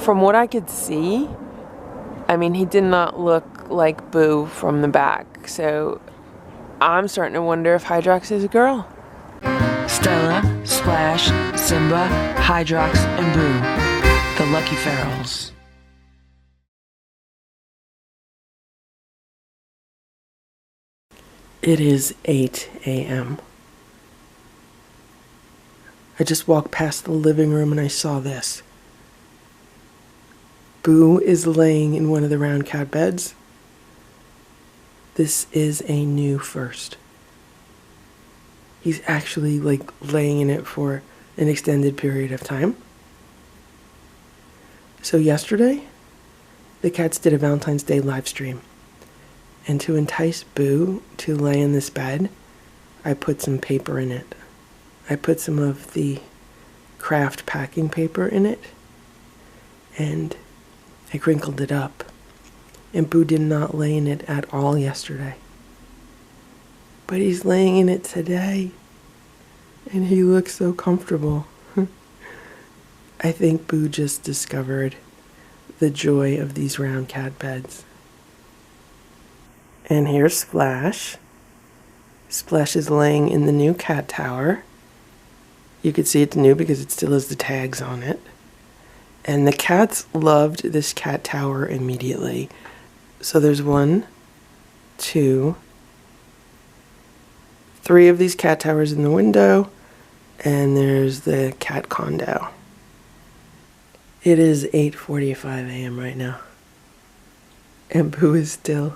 from what I could see, I mean, he did not look like Boo from the back, so I'm starting to wonder if Hydrox is a girl. Stella, Splash, Simba, Hydrox, and Boo, the Lucky Ferals. It is 8 a.m. I just walked past the living room and I saw this. Boo is laying in one of the round cat beds. This is a new first. He's actually like laying in it for an extended period of time. So yesterday, the cats did a Valentine's Day live stream. And to entice Boo to lay in this bed, I put some paper in it. I put some of the craft packing paper in it, and I crinkled it up. And Boo did not lay in it at all yesterday. But he's laying in it today, and he looks so comfortable. I think Boo just discovered the joy of these round cat beds. And here's Splash. Splash is laying in the new cat tower. You could see it's new because it still has the tags on it. And the cats loved this cat tower immediately. So there's 1, 2, 3 of these cat towers in the window. And there's the cat condo. It is 8:45 a.m. right now. And Boo is still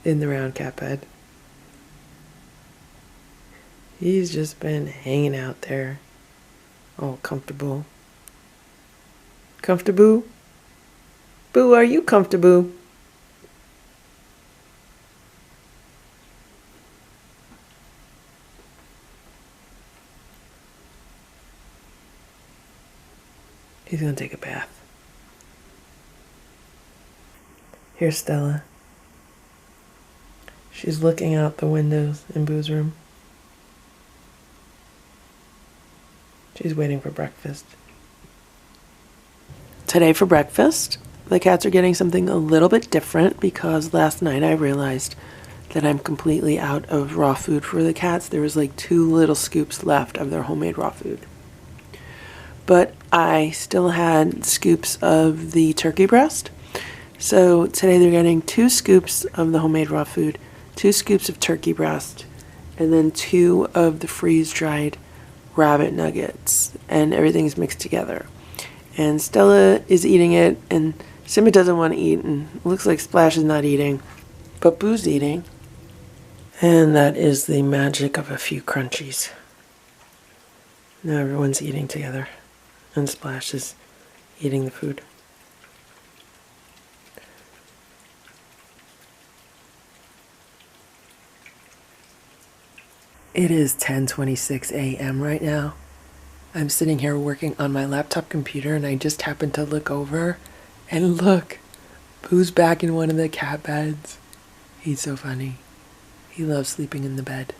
in the round cat bed. He's just been hanging out there, all comfortable. Comfortable? Boo, are you comfortable? He's gonna take a bath. Here's Stella. She's looking out the windows in Boo's room. She's waiting for breakfast. Today for breakfast, the cats are getting something a little bit different because last night I realized that I'm completely out of raw food for the cats. There was like 2 little scoops left of their homemade raw food. But I still had scoops of the turkey breast. So today they're getting 2 scoops of the homemade raw food, 2 scoops of turkey breast, and then 2 of the freeze-dried rabbit nuggets, and everything's mixed together. And Stella is eating it, and Simba doesn't want to eat, and it looks like Splash is not eating, but Boo's eating. And that is the magic of a few crunchies. Now everyone's eating together, and Splash is eating the food. It is 10:26 a.m. right now. I'm sitting here working on my laptop computer and I just happened to look over and look, Boo's back in one of the cat beds. He's so funny. He loves sleeping in the bed.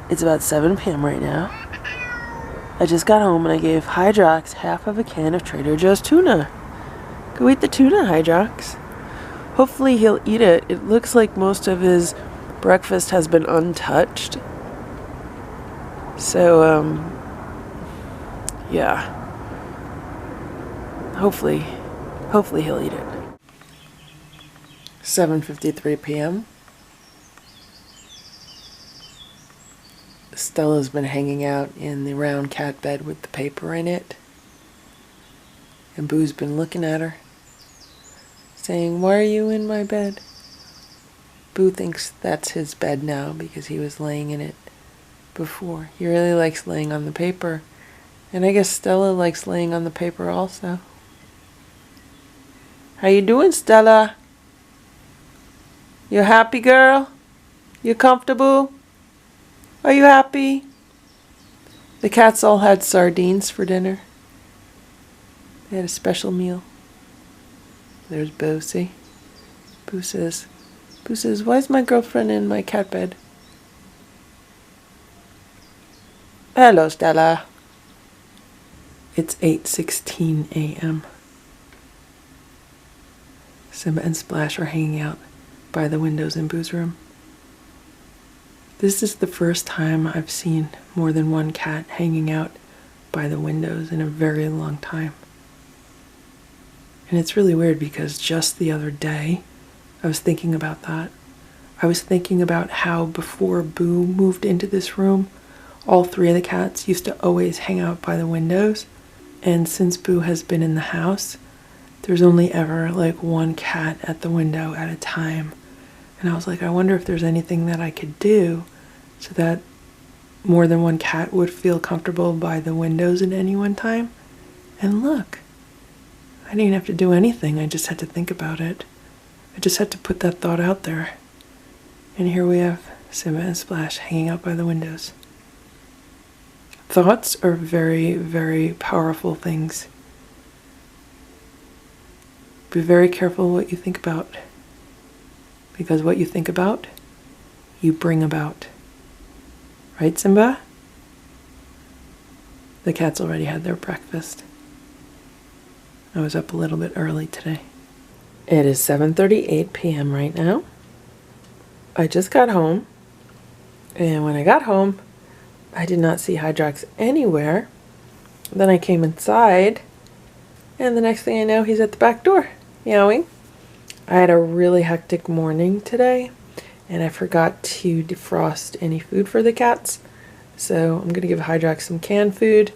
It's about 7 p.m. right now. I just got home and I gave Hydrox half of a can of Trader Joe's tuna. Go eat the tuna, Hydrox. Hopefully he'll eat it. It looks like most of his breakfast has been untouched. So, yeah. Hopefully he'll eat it. 7:53 p.m. Stella's been hanging out in the round cat bed with the paper in it. And Boo's been looking at her, saying, "Why are you in my bed?" Boo thinks that's his bed now because he was laying in it before. He really likes laying on the paper. And I guess Stella likes laying on the paper also. How you doing, Stella? You happy, girl? You comfortable? Are you happy? The cats all had sardines for dinner. They had a special meal. There's Boo, see? Boo says, "Why is my girlfriend in my cat bed?" Hello, Stella. It's 8:16 a.m. Simba and Splash are hanging out by the windows in Boo's room. This is the first time I've seen more than one cat hanging out by the windows in a very long time. And it's really weird because just the other day, I was thinking about that. I was thinking about how before Boo moved into this room, all three of the cats used to always hang out by the windows. And since Boo has been in the house, there's only ever like one cat at the window at a time. And I was like, I wonder if there's anything that I could do so that more than one cat would feel comfortable by the windows at any one time. And look, I didn't have to do anything. I just had to think about it. I just had to put that thought out there. And here we have Simba and Splash hanging out by the windows. Thoughts are very, very powerful things. Be very careful what you think about. Because what you think about, you bring about. Right, Simba? The cats already had their breakfast. I was up a little bit early today. It is 7:38 p.m. right now. I just got home. And when I got home, I did not see Hydrox anywhere. Then I came inside, and the next thing I know, he's at the back door, meowing. I had a really hectic morning today, and I forgot to defrost any food for the cats. So I'm going to give Hydrox some canned food,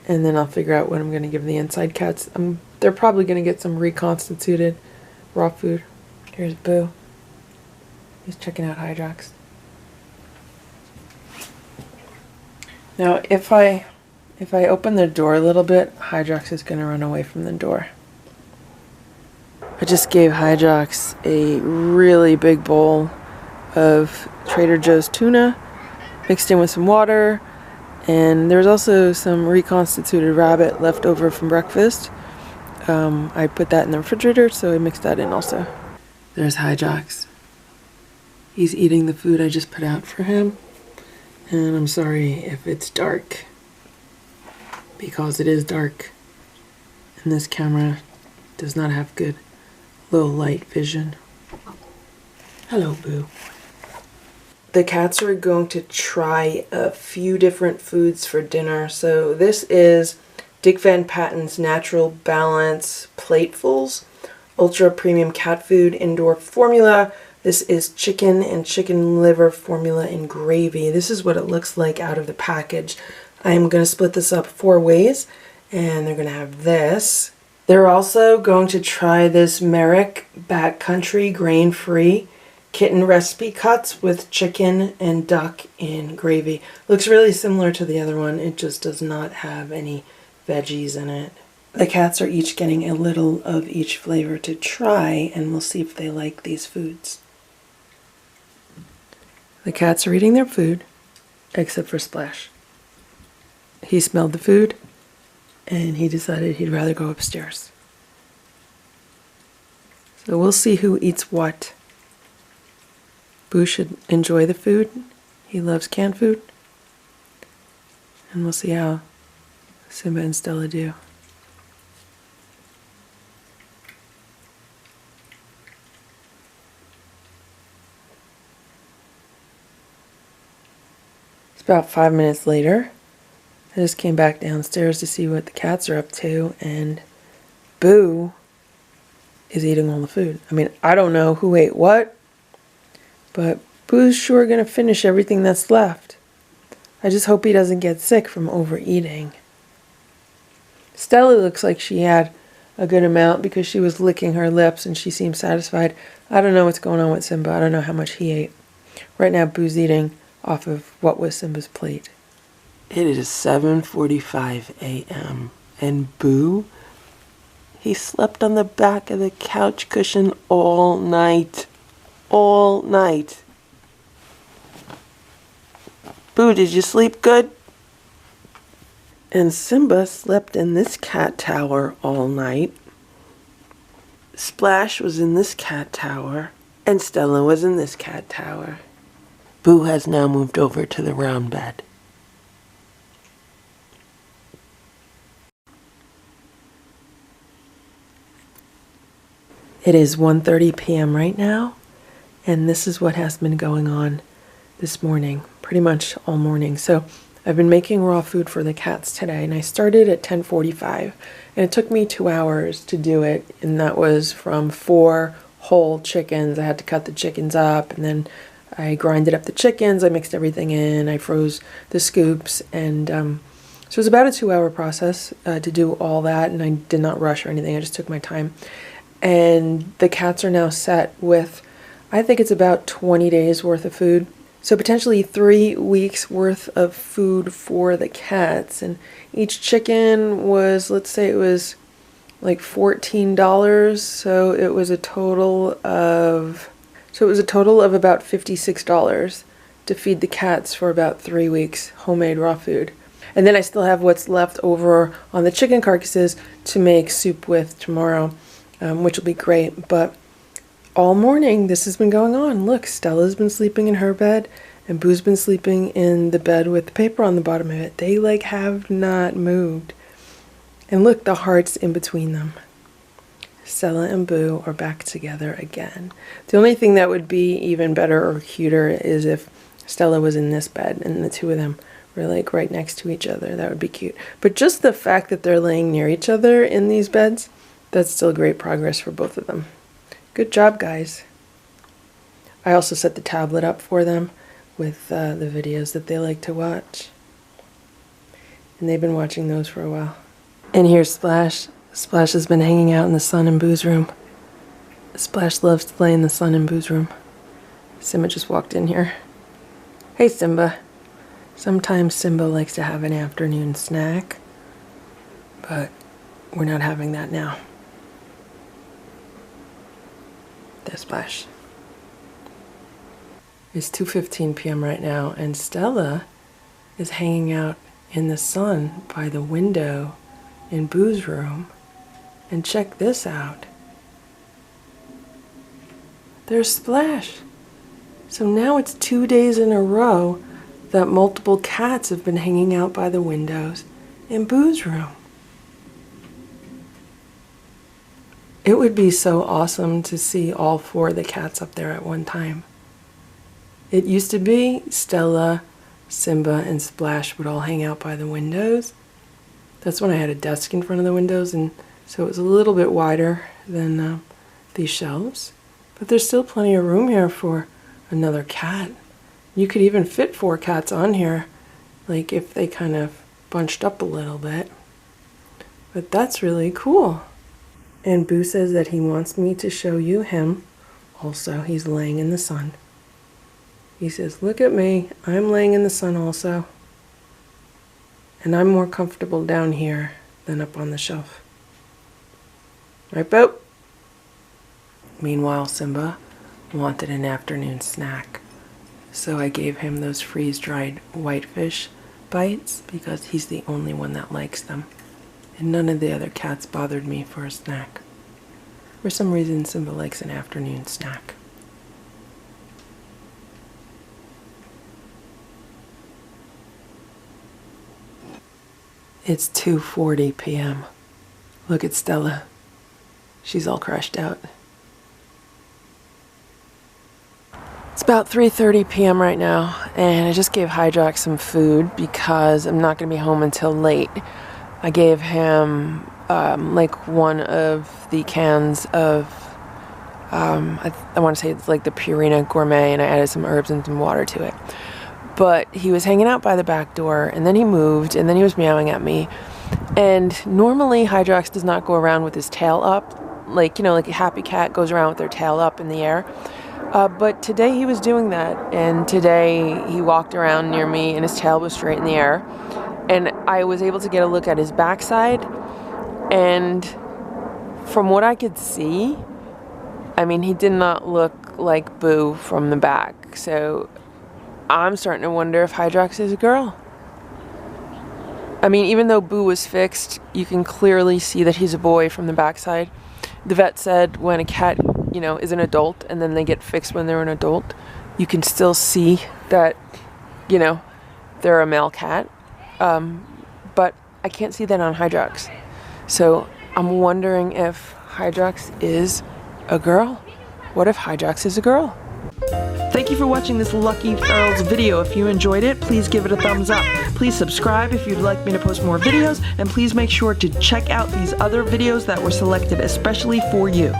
and then I'll figure out what I'm going to give the inside cats. They're probably going to get some reconstituted raw food. Here's Boo. He's checking out Hydrox. Now, if I open the door a little bit, Hydrox is going to run away from the door. I just gave Hydrox a really big bowl of Trader Joe's tuna mixed in with some water, and there's also some reconstituted rabbit left over from breakfast. I put that in the refrigerator, so I mixed that in also. There's Hydrox. He's eating the food I just put out for him. And I'm sorry if it's dark, because it is dark, and this camera does not have good low light vision. Hello, Boo. The cats are going to try a few different foods for dinner. So this is Dick Van Patten's Natural Balance Platefulls Ultra Premium Cat Food Indoor Formula. This is chicken and chicken liver formula in gravy. This is what it looks like out of the package. I'm going to split this up 4 ways, and they're going to have this. They're also going to try this Merrick Backcountry grain-free kitten recipe cuts with chicken and duck in gravy. Looks really similar to the other one. It just does not have any veggies in it. The cats are each getting a little of each flavor to try, and we'll see if they like these foods. The cats are eating their food, except for Splash. He smelled the food, and he decided he'd rather go upstairs. So we'll see who eats what. Boo should enjoy the food. He loves canned food. And we'll see how Simba and Stella do. About 5 minutes later, I just came back downstairs to see what the cats are up to, and Boo is eating all the food. I mean, I don't know who ate what, but Boo's sure gonna finish everything that's left. I just hope he doesn't get sick from overeating. Stella looks like she had a good amount because she was licking her lips and she seemed satisfied. I don't know what's going on with Simba. I don't know how much he ate. Right now, Boo's eating off of what was Simba's plate. It is 7:45 a.m. and Boo, he slept on the back of the couch cushion all night. All night. Boo, did you sleep good? And Simba slept in this cat tower all night. Splash was in this cat tower, and Stella was in this cat tower. Boo has now moved over to the round bed. It is 1:30 p.m. right now, and this is what has been going on this morning, pretty much all morning. So I've been making raw food for the cats today, and I started at 10:45, and it took me 2 hours to do it, and that was from 4 whole chickens. I had to cut the chickens up, and then I grinded up the chickens, I mixed everything in, I froze the scoops, and so it was about a 2-hour process to do all that, and I did not rush or anything, I just took my time. And the cats are now set with, I think it's about 20 days worth of food. So potentially 3 weeks worth of food for the cats. And each chicken was, let's say it was like $14. So it was a total of about $56 to feed the cats for about 3 weeks, homemade raw food. And then I still have what's left over on the chicken carcasses to make soup with tomorrow. Which will be great, but all morning this has been going on. Look, Stella's been sleeping in her bed, and Boo's been sleeping in the bed with the paper on the bottom of it. They like have not moved. And look, the hearts in between them. Stella and Boo are back together again. The only thing that would be even better or cuter is if Stella was in this bed and the two of them were like right next to each other. That would be cute. But just the fact that they're laying near each other in these beds, that's still great progress for both of them. Good job, guys. I also set the tablet up for them with the videos that they like to watch. And they've been watching those for a while. And here's Splash. Splash has been hanging out in the sun in Boo's room. Splash loves to play in the sun in Boo's room. Simba just walked in here. Hey, Simba. Sometimes Simba likes to have an afternoon snack, but we're not having that now. There's Splash. It's 2:15 p.m. right now, and Stella is hanging out in the sun by the window in Boo's room. And check this out. There's Splash. So now it's 2 days in a row that multiple cats have been hanging out by the windows in Boo's room. It would be so awesome to see all 4 of the cats up there at one time. It used to be Stella, Simba, and Splash would all hang out by the windows. That's when I had a desk in front of the windows, and so it was a little bit wider than these shelves. But there's still plenty of room here for another cat. You could even fit 4 cats on here, like if they kind of bunched up a little bit. But that's really cool. And Boo says that he wants me to show you him. Also, he's laying in the sun. He says, look at me, I'm laying in the sun also. And I'm more comfortable down here than up on the shelf. Right, Boo? Meanwhile, Simba wanted an afternoon snack. So I gave him those freeze-dried whitefish bites because he's the only one that likes them. And none of the other cats bothered me for a snack. For some reason, Simba likes an afternoon snack. It's 2:40 p.m. Look at Stella. She's all crashed out. It's about 3:30 p.m. right now, and I just gave Hydrox some food because I'm not going to be home until late. I gave him like one of the cans of, I want to say it's like the Purina Gourmet, and I added some herbs and some water to it. But he was hanging out by the back door, and then he moved, and then he was meowing at me. And normally Hydrox does not go around with his tail up, like, you know, like a happy cat goes around with their tail up in the air. But today he was doing that, and today he walked around near me and his tail was straight in the air. And I was able to get a look at his backside, and from what I could see, I mean, he did not look like Boo from the back. So I'm starting to wonder if Hydrox is a girl. I mean, even though Boo was fixed, you can clearly see that he's a boy from the backside. The vet said when a cat, you know, is an adult and then they get fixed when they're an adult, you can still see that, you know, they're a male cat. But I can't see that on Hydrox. So I'm wondering if Hydrox is A girl? What if Hydrox is a girl? Thank you for watching this Lucky Ferals video. If you enjoyed it, please give it a thumbs up. Please subscribe if you'd like me to post more videos, and please make sure to check out these other videos that were selected especially for you.